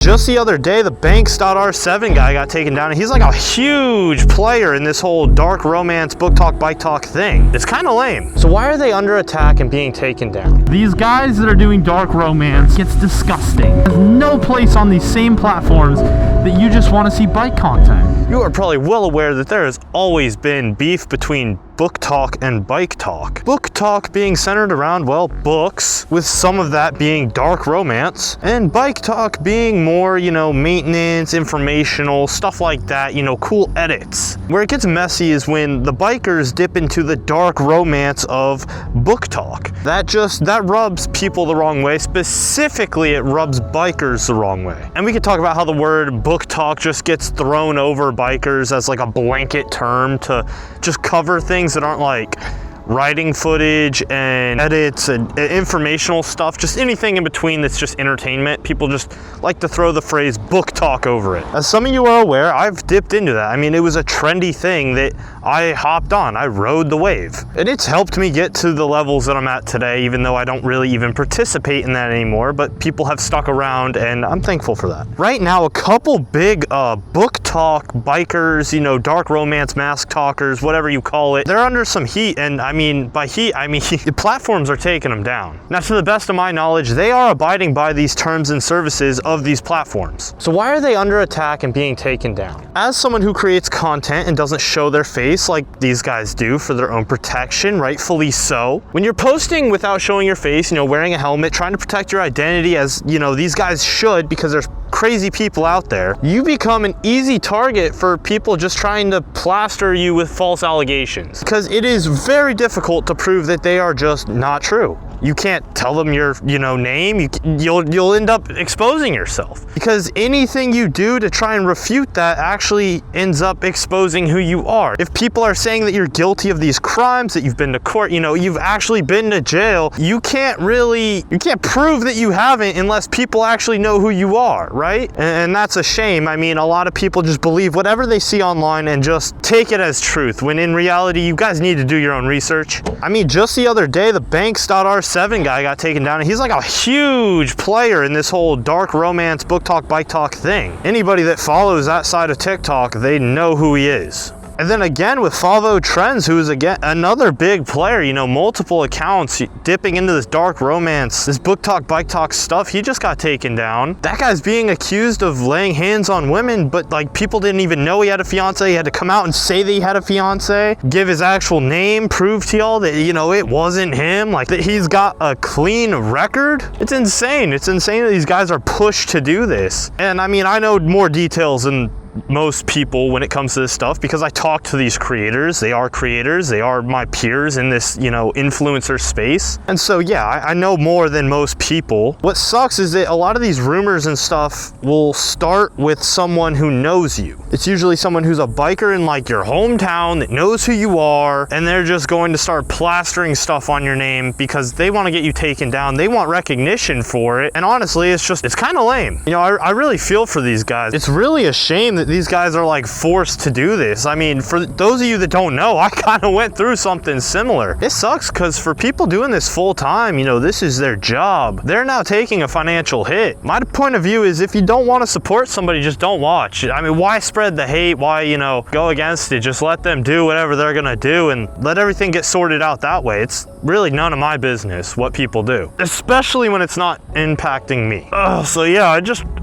Just the other day, the R6 guy got taken down, and he's like a huge player in this whole dark romance Booktok Biketok thing. It's kind of lame. So why are they under attack and being taken down? These guys that are doing dark romance gets disgusting. There's no place on these same platforms that you just want to see bike content. You are probably well aware that there has always been beef between Booktok and Biketok. Booktok being centered around, well, books, with some of that being dark romance, and Biketok being more, you know, maintenance, informational, stuff like that, you know, cool edits. Where it gets messy is when the bikers dip into the dark romance of Booktok. That rubs people the wrong way. Specifically, it rubs bikers the wrong way. And we could talk about how the word Booktok just gets thrown over bikers as like a blanket term to just cover things that aren't like riding footage and edits and informational stuff, just anything in between that's just entertainment. People just like to throw the phrase Booktok over it. As some of you are aware, I've dipped into that. I mean, it was a trendy thing that I hopped on. I rode the wave. And it's helped me get to the levels that I'm at today, even though I don't really even participate in that anymore, but people have stuck around and I'm thankful for that. Right now, a couple big Booktok bikers, you know, dark romance mask talkers, whatever you call it, they're under some heat, and I mean, by heat, I mean the platforms are taking them down. Now, to the best of my knowledge, they are abiding by these terms and services of these platforms. So why are they under attack and being taken down? As someone who creates content and doesn't show their face like these guys do for their own protection, rightfully so, when you're posting without showing your face, you know, wearing a helmet, trying to protect your identity as, you know, these guys should, because there's crazy people out there, you become an easy target for people just trying to plaster you with false allegations, because it is very difficult to prove that they are just not true. You can't tell them your, you know, name. You'll end up exposing yourself, because anything you do to try and refute that actually ends up exposing who you are. If people are saying that you're guilty of these crimes, that you've been to court, you know, you've actually been to jail, you can't prove that you haven't unless people actually know who you are, right? And that's a shame. I mean, a lot of people just believe whatever they see online and just take it as truth, when in reality, you guys need to do your own research. I mean, just the other day, the R6 guy got taken down, and he's like a huge player in this whole dark romance Booktok Biketok thing. Anybody that follows that side of TikTok, they know who he is. And then again with Favo Trends, who is again another big player, you know, multiple accounts dipping into this dark romance, this Booktok Biketok stuff, he just got taken down. That guy's being accused of laying hands on women, but like people didn't even know he had a fiance. He had to come out and say that he had a fiance, give his actual name, prove to y'all that, you know, it wasn't him, like that he's got a clean record. It's insane. It's insane that these guys are pushed to do this. And I mean, I know more details than most people when it comes to this stuff, because I talk to these creators. They are my peers in this, you know, influencer space. And so yeah, I know more than most people. What sucks is that a lot of these rumors and stuff will start with someone who knows you. It's usually someone who's a biker in like your hometown that knows who you are, and they're just going to start plastering stuff on your name because they want to get you taken down. They want recognition for it. And honestly, it's kind of lame. You know, I really feel for these guys. It's really a shame that these guys are like forced to do this. I mean, for those of you that don't know, I kind of went through something similar. It sucks because for people doing this full time, you know, this is their job. They're now taking a financial hit. My point of view is, if you don't want to support somebody, just don't watch. I mean, why spread the hate? Why, you know, go against it? Just let them do whatever they're gonna do and let everything get sorted out that way. It's really none of my business what people do, especially when it's not impacting me. So yeah,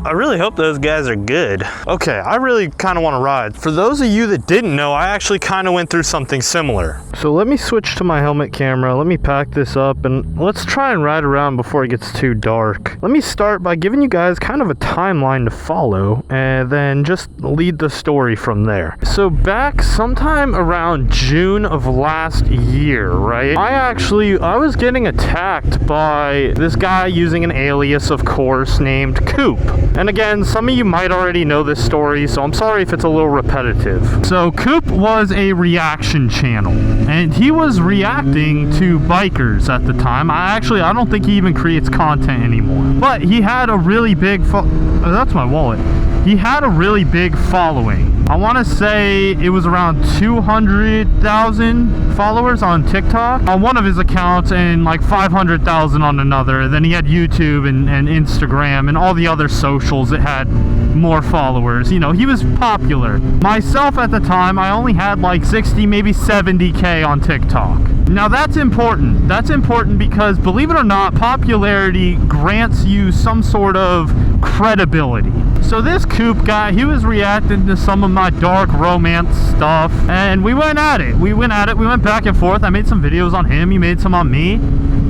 I really hope those guys are good. Okay, I really kind of want to ride. For those of you that didn't know, I actually kind of went through something similar. So let me switch to my helmet camera. Let me pack this up and let's try and ride around before it gets too dark. Let me start by giving you guys kind of a timeline to follow and then just lead the story from there. So back sometime around June of last year, right? I was getting attacked by this guy using an alias, of course, named Coop. And again, some of you might already know this story, so I'm sorry if it's a little repetitive. So Coop was a reaction channel, and he was reacting to bikers at the time. I don't think he even creates content anymore. But he had a really big that's my wallet. he had a really big following. I want to say it was around 200,000 followers on TikTok on one of his accounts and like 500,000 on another. Then he had YouTube and Instagram and all the other socials that had more followers. You know, he was popular. Myself at the time, I only had like 60, maybe 70K on TikTok. Now that's important. That's important because, believe it or not, popularity grants you some sort of credibility. So this Coop guy, he was reacting to some of my dark romance stuff, and we went at it. We went back and forth. I made some videos on him, he made some on me,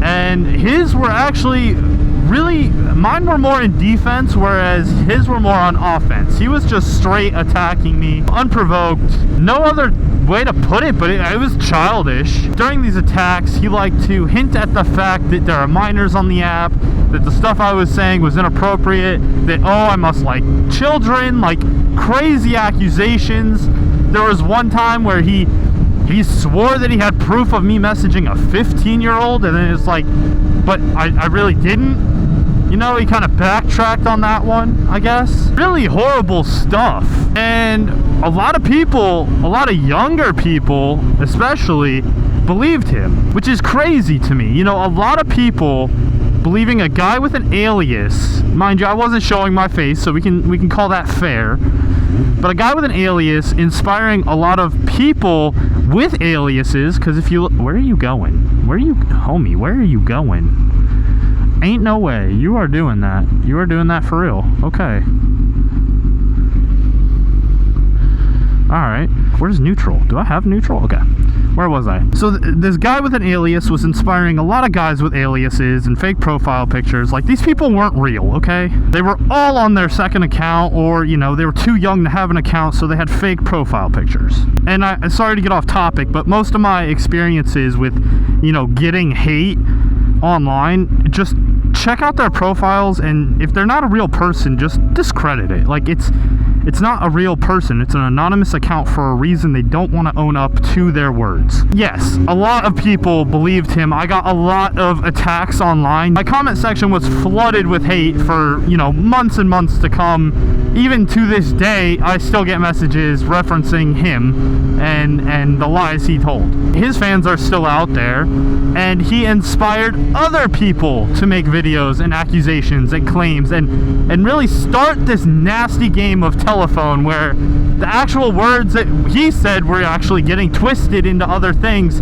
and his were actually really, mine were more in defense, whereas his were more on offense. He was just straight attacking me, unprovoked. No other way to put it, but it was childish. During these attacks, he liked to hint at the fact that there are minors on the app, that the stuff I was saying was inappropriate, that, oh, I must like children, like crazy accusations. There was one time where he swore that he had proof of me messaging a 15-year-old, and then it's like, but I really didn't. You know, he kind of backtracked on that one, I guess. Really horrible stuff. And a lot of people, a lot of younger people especially, believed him, which is crazy to me. You know, a lot of people believing a guy with an alias, mind you, I wasn't showing my face, so we can call that fair, but a guy with an alias inspiring a lot of people with aliases, because if you look, where are you going? Homie, where are you going? Ain't no way. You are doing that. You are doing that for real. Okay. Alright. Where's neutral? Do I have neutral? Okay. Where was I? So this guy with an alias was inspiring a lot of guys with aliases and fake profile pictures. Like, these people weren't real, okay? They were all on their second account, or, you know, they were too young to have an account, so they had fake profile pictures. And I'm sorry to get off topic, but most of my experiences with, you know, getting hate online, just check out their profiles, and if they're not a real person, just discredit it. Like, it's not a real person. It's an anonymous account for a reason. They don't want to own up to their words. Yes, a lot of people believed him. I got a lot of attacks online. My comment section was flooded with hate for, you know, months and months to come. Even to this day, I still get messages referencing him and the lies he told. His fans are still out there, and he inspired other people to make videos and accusations and claims and really start this nasty game of telephone where the actual words that he said were actually getting twisted into other things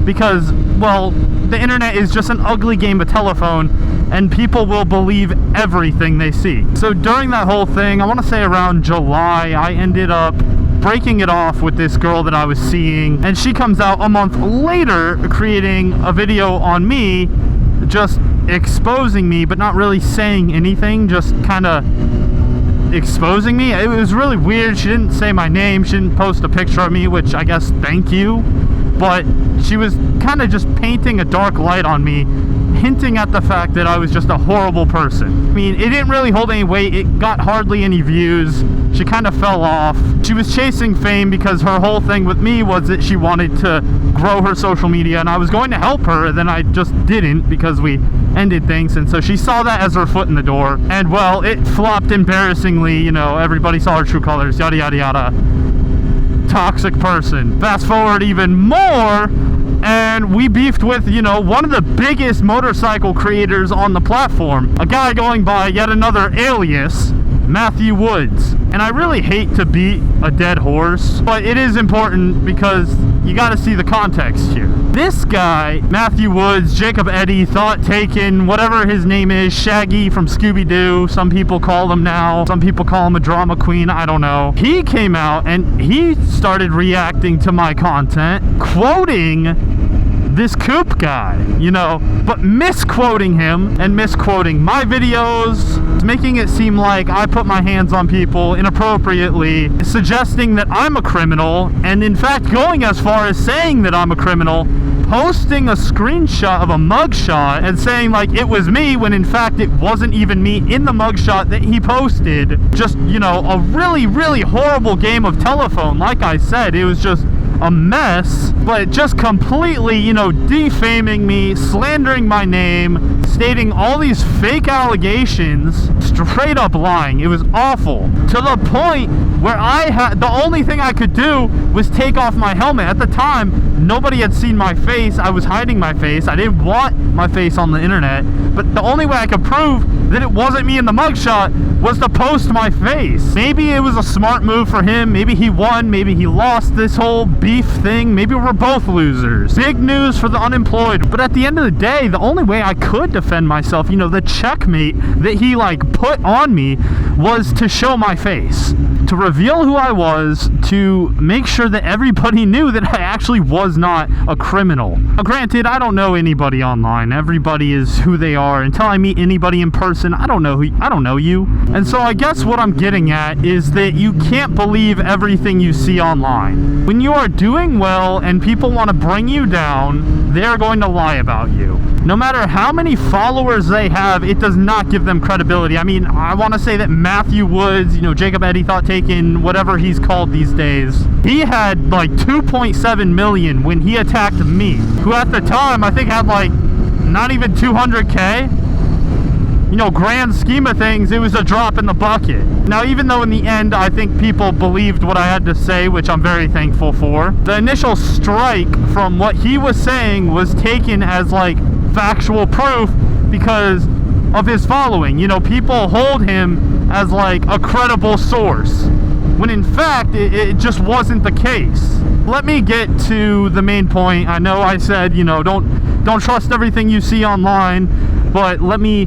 because, well, the internet is just an ugly game of telephone, and people will believe everything they see. So during that whole thing, I want to say around July, I ended up breaking it off with this girl that I was seeing, and she comes out a month later creating a video on me, just exposing me, but not really saying anything, just kind of exposing me. It was really weird. She didn't say my name, she didn't post a picture of me, which I guess thank you, but she was kind of just painting a dark light on me, hinting at the fact that I was just a horrible person. I mean, it didn't really hold any weight. It got hardly any views. She kind of fell off. She was chasing fame because her whole thing with me was that she wanted to grow her social media, and I was going to help her, and then I just didn't because we ended things, and so she saw that as her foot in the door, and well, it flopped embarrassingly. You know, everybody saw her true colors, yada yada yada. Toxic person. Fast forward even more, and we beefed with, you know, one of the biggest motorcycle creators on the platform, a guy going by yet another alias, Matthew Woods. And I really hate to beat a dead horse, but it is important because you got to see the context here. This guy, Matthew Woods, Jacob Eddy, Thought Taken, whatever his name is, Shaggy from Scooby-Doo, some people call him now, some people call him a drama queen, I don't know. He came out and he started reacting to my content, quoting this Coop guy, you know, but misquoting him and misquoting my videos, making it seem like I put my hands on people inappropriately, suggesting that I'm a criminal, and in fact going as far as saying that I'm a criminal, posting a screenshot of a mugshot and saying like it was me when in fact it wasn't even me in the mugshot that he posted. Just, you know, a really, really horrible game of telephone. Like I said, it was just a mess, but just completely, you know, defaming me, slandering my name, stating all these fake allegations, straight up lying. It was awful, to the point where the only thing I could do was take off my helmet. At the time, nobody had seen my face. I was hiding my face. I didn't want my face on the internet, but the only way I could prove that it wasn't me in the mugshot was to post my face. Maybe it was a smart move for him. Maybe he won. Maybe he lost this whole beef thing. Maybe we're both losers. Big news for the unemployed. But at the end of the day, the only way I could defend myself, you know, the checkmate that he like put on me was to show my face, to reveal who I was, to make sure that everybody knew that I actually was not a criminal. Now, granted, I don't know anybody online. Everybody is who they are. Until I meet anybody in person, I don't know you. And so I guess what I'm getting at is that you can't believe everything you see online. When you are doing well and people want to bring you down, they're going to lie about you. No matter how many followers they have, it does not give them credibility. I mean, I want to say that Matthew Woods, you know, Jacob Eddie Thought Taken, whatever he's called these days, he had like 2.7 million when he attacked me, who at the time I think had like not even 200K. You know, grand scheme of things, it was a drop in the bucket. Now, even though in the end I think people believed what I had to say, which I'm very thankful for, the initial strike from what he was saying was taken as like factual proof because of his following. You know, people hold him as like a credible source, when in fact it just wasn't the case. Let me get to the main point. I know I said, you know, don't trust everything you see online, but let me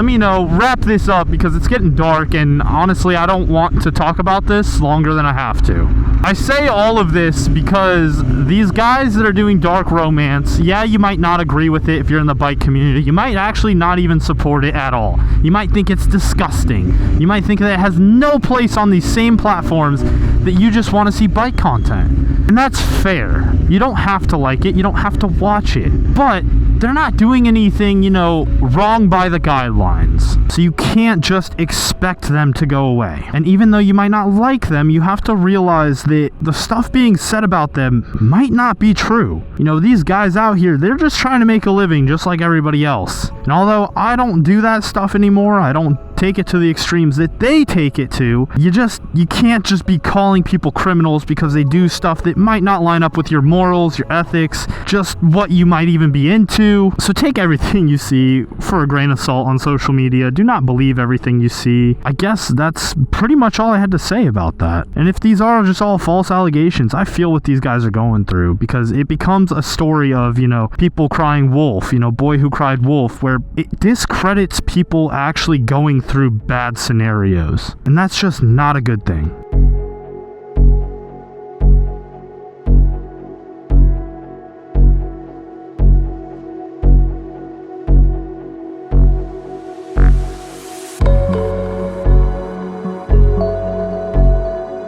you know, wrap this up because it's getting dark, and honestly I don't want to talk about this longer than I have to. I say all of this because these guys that are doing dark romance, yeah, you might not agree with it if you're in the bike community. You might actually not even support it at all. You might think it's disgusting. You might think that it has no place on these same platforms, that you just want to see bike content. And that's fair. You don't have to like it. You don't have to watch it. But they're not doing anything, you know, wrong by the guidelines. So you can't just expect them to go away. And even though you might not like them, you have to realize that the stuff being said about them might not be true. You know, these guys out here, they're just trying to make a living just like everybody else. And although I don't do that stuff anymore, I don't take it to the extremes that they take it to, you can't just be calling people criminals because they do stuff that might not line up with your morals, your ethics, just what you might even be into. So take everything you see for a grain of salt on social media. Do not believe everything you see. I guess that's pretty much all I had to say about that. And if these are just all false allegations, I feel what these guys are going through, because it becomes a story of, you know, people crying wolf, you know, boy who cried wolf, where it discredits people actually going through bad scenarios. And that's just not a good thing.